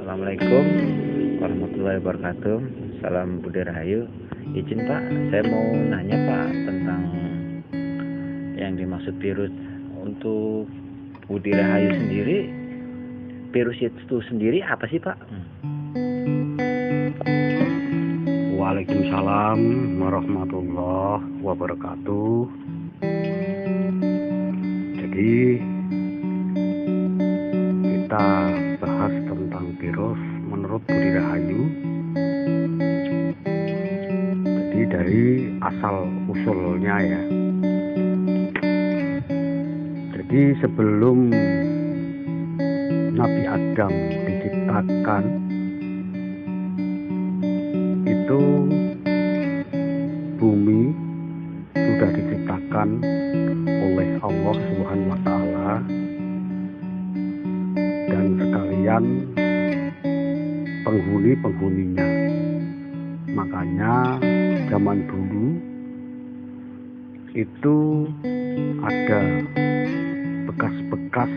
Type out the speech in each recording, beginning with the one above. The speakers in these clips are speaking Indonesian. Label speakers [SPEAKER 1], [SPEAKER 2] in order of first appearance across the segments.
[SPEAKER 1] Assalamualaikum warahmatullahi wabarakatuh. Salam Budi Rahayu. Izin Pak, saya mau nanya Pak tentang yang dimaksud virus. Untuk Budi Rahayu sendiri, virus itu sendiri apa sih Pak?
[SPEAKER 2] Waalaikumsalam warahmatullahi wabarakatuh. Jadi kita bahas tentang virus menurut Budi Rahayu. Jadi dari asal usulnya ya. Jadi sebelum Nabi Adam diciptakan itu bumi sudah diciptakan oleh Allah Subhanahu wa Ta'ala, dan sekalian penghuni-penghuninya. Makanya zaman dulu itu ada bekas-bekas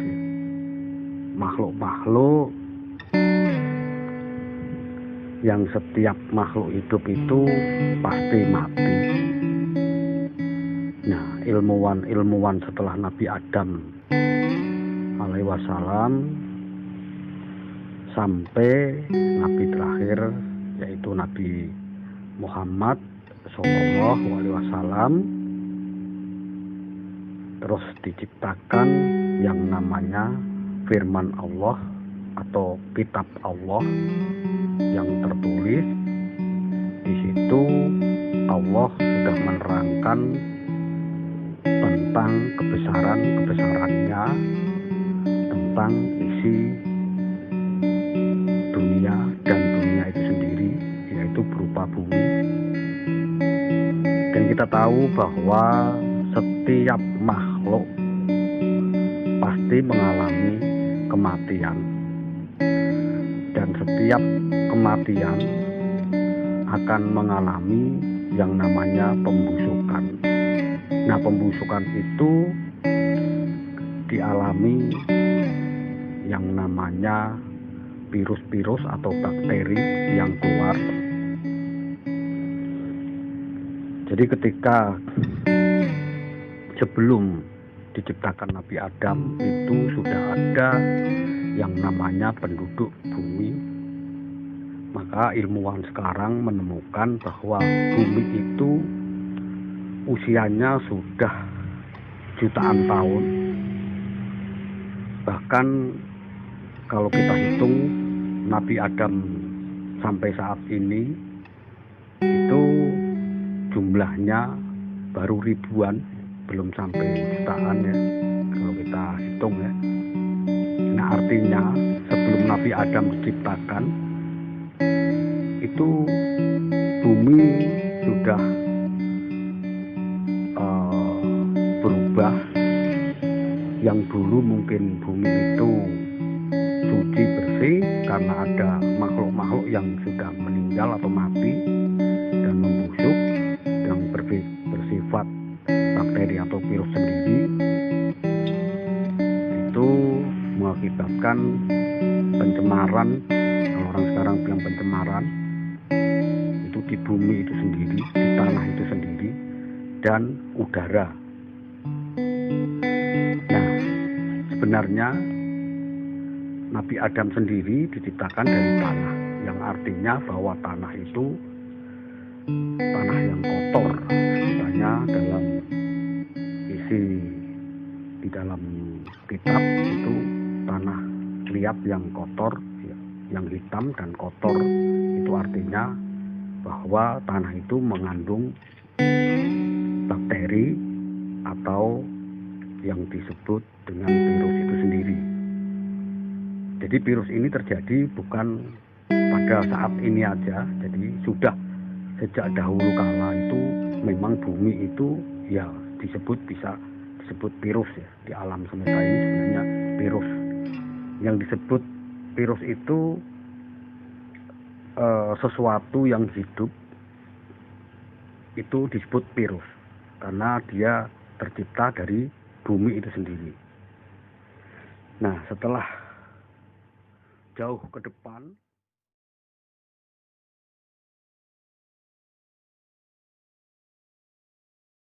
[SPEAKER 2] makhluk-makhluk yang setiap makhluk hidup itu pasti mati. Nah, ilmuwan setelah Nabi Adam alaihi wasallam sampai Nabi terakhir yaitu Nabi Muhammad Sallallahu Alaihi Wasallam terus diciptakan yang namanya firman Allah atau kitab Allah yang tertulis. Di situ Allah sudah menerangkan tentang kebesaran-kebesarannya, tentang isi dunia dan dunia itu sendiri, yaitu berupa bumi. Dan kita tahu bahwa setiap makhluk pasti mengalami kematian, dan setiap kematian akan mengalami yang namanya pembusukan. Nah, pembusukan itu dialami yang namanya virus-virus atau bakteri yang keluar. Jadi ketika sebelum diciptakan Nabi Adam itu sudah ada yang namanya penduduk bumi. Maka ilmuwan sekarang menemukan bahwa bumi itu usianya sudah jutaan tahun. Bahkan kalau kita hitung Nabi Adam sampai saat ini itu jumlahnya baru ribuan, belum sampai jutaan ya kalau kita hitung ya. Nah, artinya sebelum Nabi Adam diciptakan itu bumi sudah berubah. Yang dulu mungkin bumi itu suci bersih karena ada makhluk-makhluk yang sudah meninggal atau mati dan membusuk yang bersifat bakteri atau virus sendiri, itu mengakibatkan pencemaran. Kalau orang sekarang bilang pencemaran itu di bumi itu sendiri, di tanah itu sendiri, dan udara. Nah, sebenarnya Nabi Adam sendiri diciptakan dari tanah, yang artinya bahwa tanah itu tanah yang kotor. Misalnya dalam isi di dalam kitab itu tanah liat yang kotor, yang hitam dan kotor, itu artinya bahwa tanah itu mengandung bakteri atau yang disebut dengan virus itu sendiri. Jadi virus ini terjadi bukan pada saat ini aja, jadi sudah sejak dahulu kala itu memang bumi itu ya bisa disebut virus ya. Di alam semesta ini sebenarnya virus. Yang disebut virus itu sesuatu yang hidup itu disebut virus karena dia tercipta dari bumi itu sendiri. Nah, setelah jauh ke depan